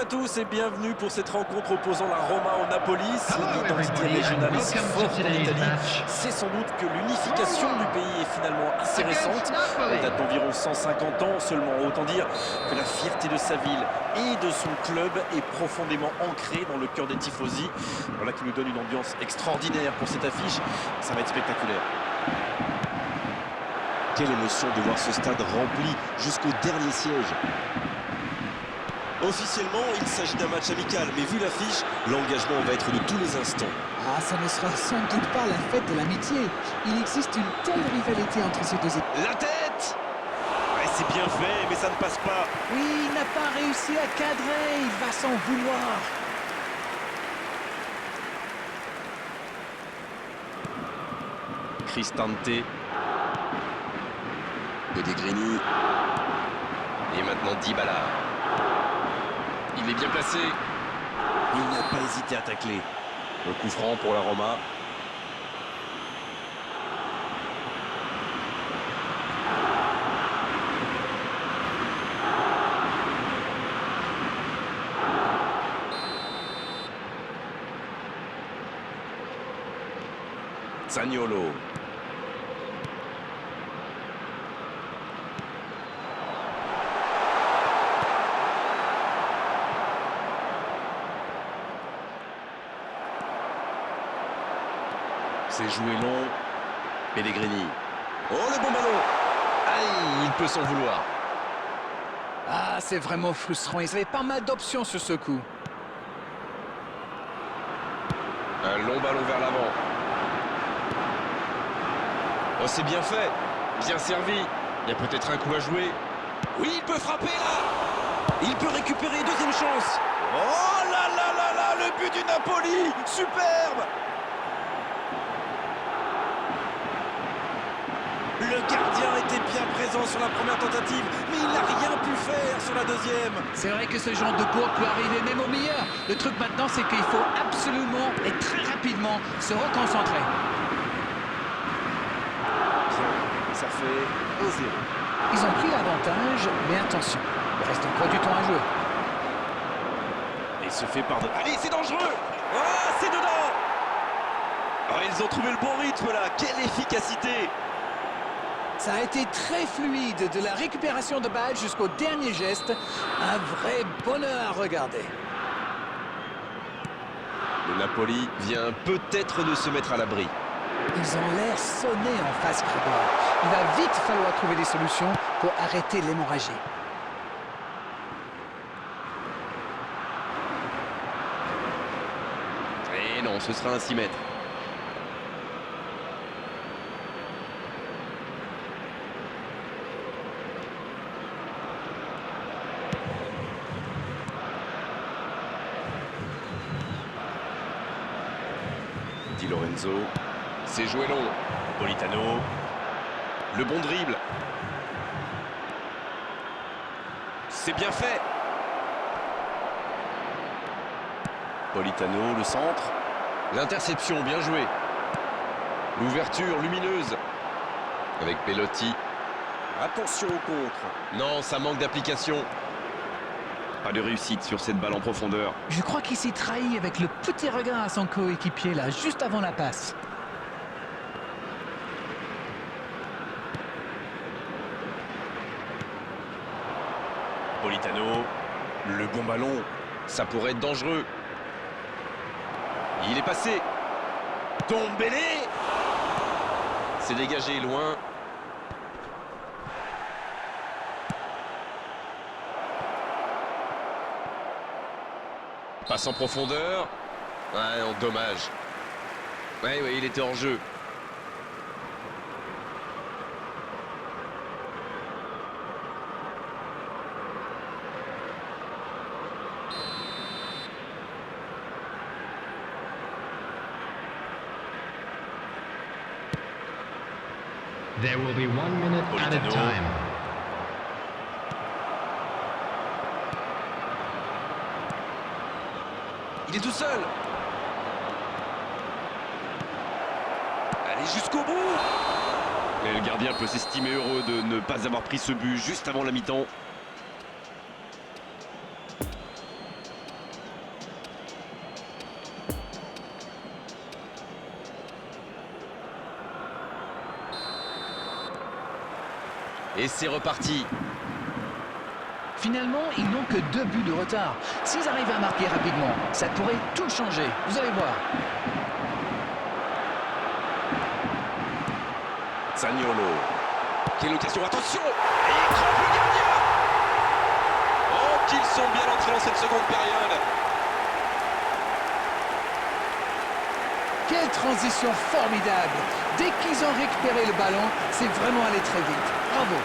à tous et bienvenue pour cette rencontre opposant la Roma au Napoli. Si l'identité régionale est si forte en Italie, c'est sans doute que l'unification du pays est finalement assez récente. Elle date d'environ 150 ans seulement. Autant dire que la fierté de sa ville et de son club est profondément ancrée dans le cœur des tifosi. Voilà qui nous donne une ambiance extraordinaire pour cette affiche. Ça va être spectaculaire. Quelle émotion de voir ce stade rempli jusqu'au dernier siège. Officiellement, il s'agit d'un match amical, mais vu l'affiche, l'engagement va être de tous les instants. Ah, ça ne sera sans doute pas la fête de l'amitié. Il existe une telle rivalité entre ces deux équipes. La tête! Ouais, c'est bien fait, mais ça ne passe pas. Oui, il n'a pas réussi à cadrer, il va s'en vouloir. Cristante. Pellegrini. Et maintenant Dybala. Il est bien placé. Il n'a pas hésité à tacler. Le coup franc pour la Roma. Zaniolo. C'est joué long. Pellegrini. Oh, le bon ballon. Aïe, il peut s'en vouloir. Ah, c'est vraiment frustrant. Ils avaient pas mal d'options sur ce coup. Un long ballon vers l'avant. Oh, c'est bien fait. Bien servi. Il y a peut-être un coup à jouer. Oui, il peut frapper là. Il peut récupérer deuxième chance. Oh là là là là, le but du Napoli. Superbe. Le gardien était bien présent sur la première tentative, mais il n'a rien pu faire sur la deuxième. C'est vrai que ce genre de bourre peut arriver même au meilleur. Le truc maintenant, c'est qu'il faut absolument et très rapidement se reconcentrer. Ça fait 1-0. Ils ont pris l'avantage, mais attention, il reste encore du temps à jouer. Et se fait pardonner. Allez, c'est dangereux. Ah, c'est dedans. Oh, ils ont trouvé le bon rythme là. Quelle efficacité. Ça a été très fluide, de la récupération de balle jusqu'au dernier geste. Un vrai bonheur à regarder. Le Napoli vient peut-être de se mettre à l'abri. Ils ont l'air sonnés en face Gribor. Il va vite falloir trouver des solutions pour arrêter l'hémorragie. Et non, ce sera un 6 mètres. Di Lorenzo. C'est joué long. Politano. Le bon dribble. C'est bien fait. Politano, le centre. L'interception, bien joué. L'ouverture lumineuse. Avec Pelotti. Attention au contre. Non, ça manque d'application. Pas de réussite sur cette balle en profondeur. Je crois qu'il s'est trahi avec le petit regard à son coéquipier là, juste avant la passe. Politano, le bon ballon, ça pourrait être dangereux. Il est passé. Dombélé. C'est dégagé loin. Passe en profondeur. Ouais, non, dommage. Ouais, il était en jeu. There will be 1 minute at a Politano. time. Il est tout seul. Allez jusqu'au bout. Et le gardien peut s'estimer heureux de ne pas avoir pris ce but juste avant la mi-temps. Et c'est reparti. Finalement, ils n'ont que 2 buts de retard. S'ils arrivent à marquer rapidement, ça pourrait tout changer. Vous allez voir. Zaniolo. Quelle occasion, attention! Et il trompe le gardien! Oh, qu'ils sont bien entrés dans cette seconde période! Quelle transition formidable. Dès qu'ils ont récupéré le ballon, c'est vraiment allé très vite. Bravo.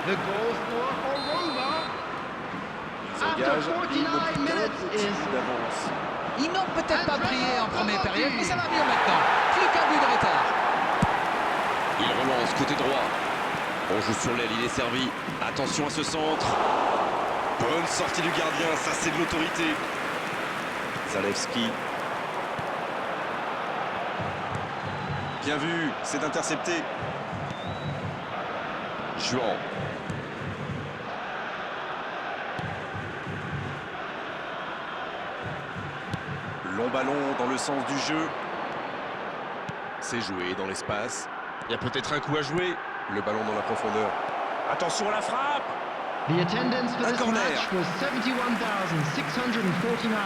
The goal scorer for Roma Ils after engagent 49 une minutes is d'avance. Ils n'ont peut-être pas brillé en première période, mais ça va mieux maintenant. Plus qu'un but de retard. Il relance côté droit. On joue sur l'aile, il est servi. Attention à ce centre. Bonne sortie du gardien, ça c'est de l'autorité. Zalewski. Bien vu, c'est intercepté. Juan. Long ballon dans le sens du jeu. C'est joué dans l'espace. Il y a peut-être un coup à jouer. Le ballon dans la profondeur. Attention à la frappe. the attendance for Un this corner. match was 71,649.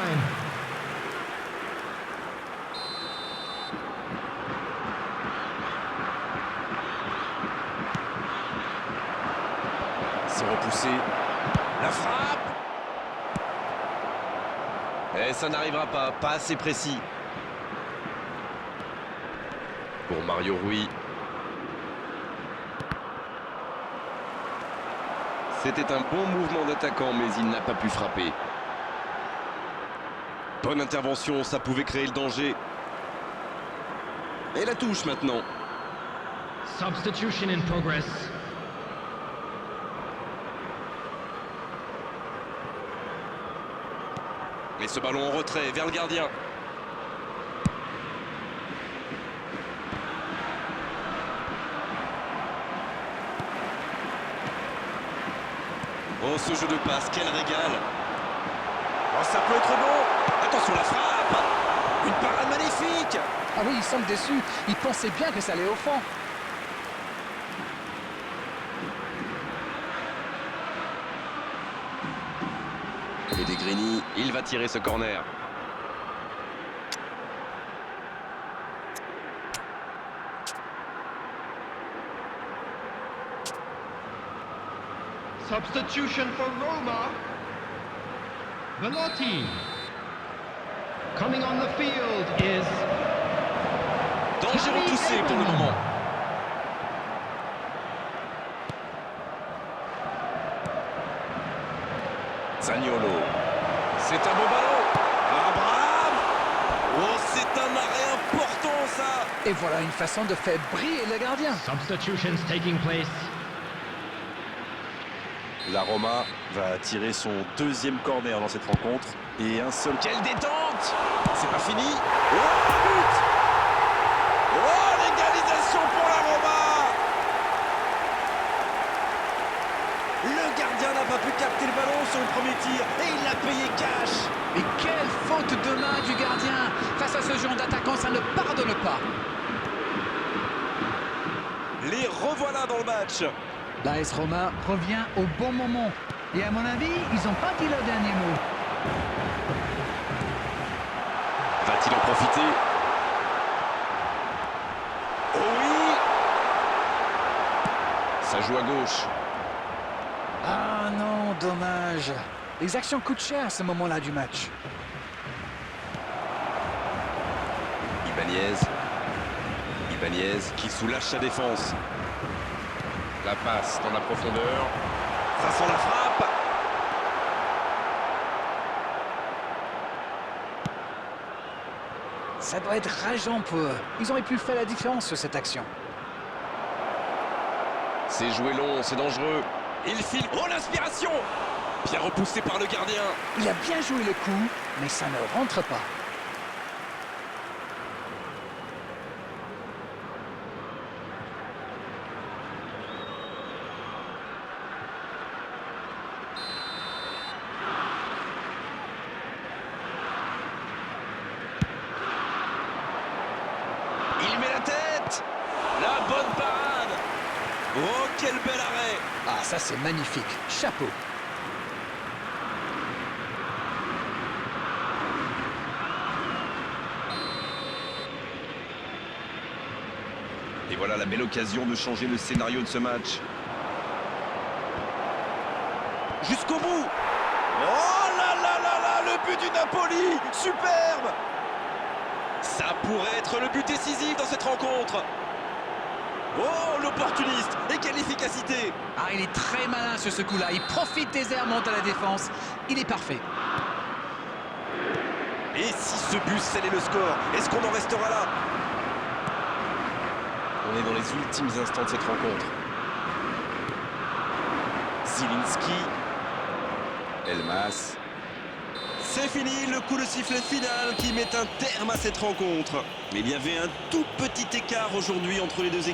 C'est repoussé. La frappe. Eh, ça n'arrivera pas assez précis. Pour Mario Rui. C'était un bon mouvement d'attaquant, mais il n'a pas pu frapper. Bonne intervention, ça pouvait créer le danger. Et la touche maintenant. Substitution in progress. Mais ce ballon en retrait vers le gardien. Oh, ce jeu de passe, quel régal. Oh, ça peut être bon. Attention, la frappe. Une parade magnifique. Ah oui, ils semblent déçus. Ils pensaient bien que ça allait au fond. Pellegrini, il va tirer ce corner. Substitution for Roma. Velotti. Coming on the field is Danger repoussé pour le moment. Zaniolo. C'est un beau ballon. Abraham. Oh, c'est un arrêt important, ça. Et voilà une façon de faire briller le gardien. substitutions taking place. La Roma va tirer son 2e corner dans cette rencontre. Et un seul... Quelle détente. C'est pas fini. Oh, but. Oh, l'égalisation pour la Roma. Le gardien n'a pas pu capter le ballon sur le premier tir. Et il l'a payé cash. Et quelle faute de main du gardien. Face à ce genre d'attaquant, ça ne pardonne pas. Les revoilà dans le match. L'AS Roma revient au bon moment. Et à mon avis, ils n'ont pas dit leur dernier mot. Va-t-il en profiter? Oh oui. Ça joue à gauche. Ah non, dommage. Les actions coûtent cher à ce moment-là du match. Ibanez. Ibanez qui soulage sa défense. La passe dans la profondeur. Ça sent la frappe. Ça doit être rageant pour eux. Ils auraient pu faire la différence sur cette action. C'est joué long, c'est dangereux. Il file. Oh, l'inspiration. Bien repoussé par le gardien. Il a bien joué le coup, mais ça ne rentre pas. Il met la tête. Oh, quel bel arrêt! Ah, ça c'est magnifique. Chapeau. Et voilà la belle occasion de changer le scénario de ce match. Jusqu'au bout. Oh là là là là, le but du Napoli, superbe. Ça pourrait être le but décisif dans cette rencontre. Oh, l'opportuniste, et quelle efficacité. Ah, il est très malin sur ce coup-là. Il profite des airs, monte à la défense. Il est parfait. Et si ce but scellait le score, est-ce qu'on en restera là? On est dans les ultimes instants de cette rencontre. Zielinski. Elmas. C'est fini, le coup de sifflet final qui met un terme à cette rencontre. Mais il y avait un tout petit écart aujourd'hui entre les deux équipes.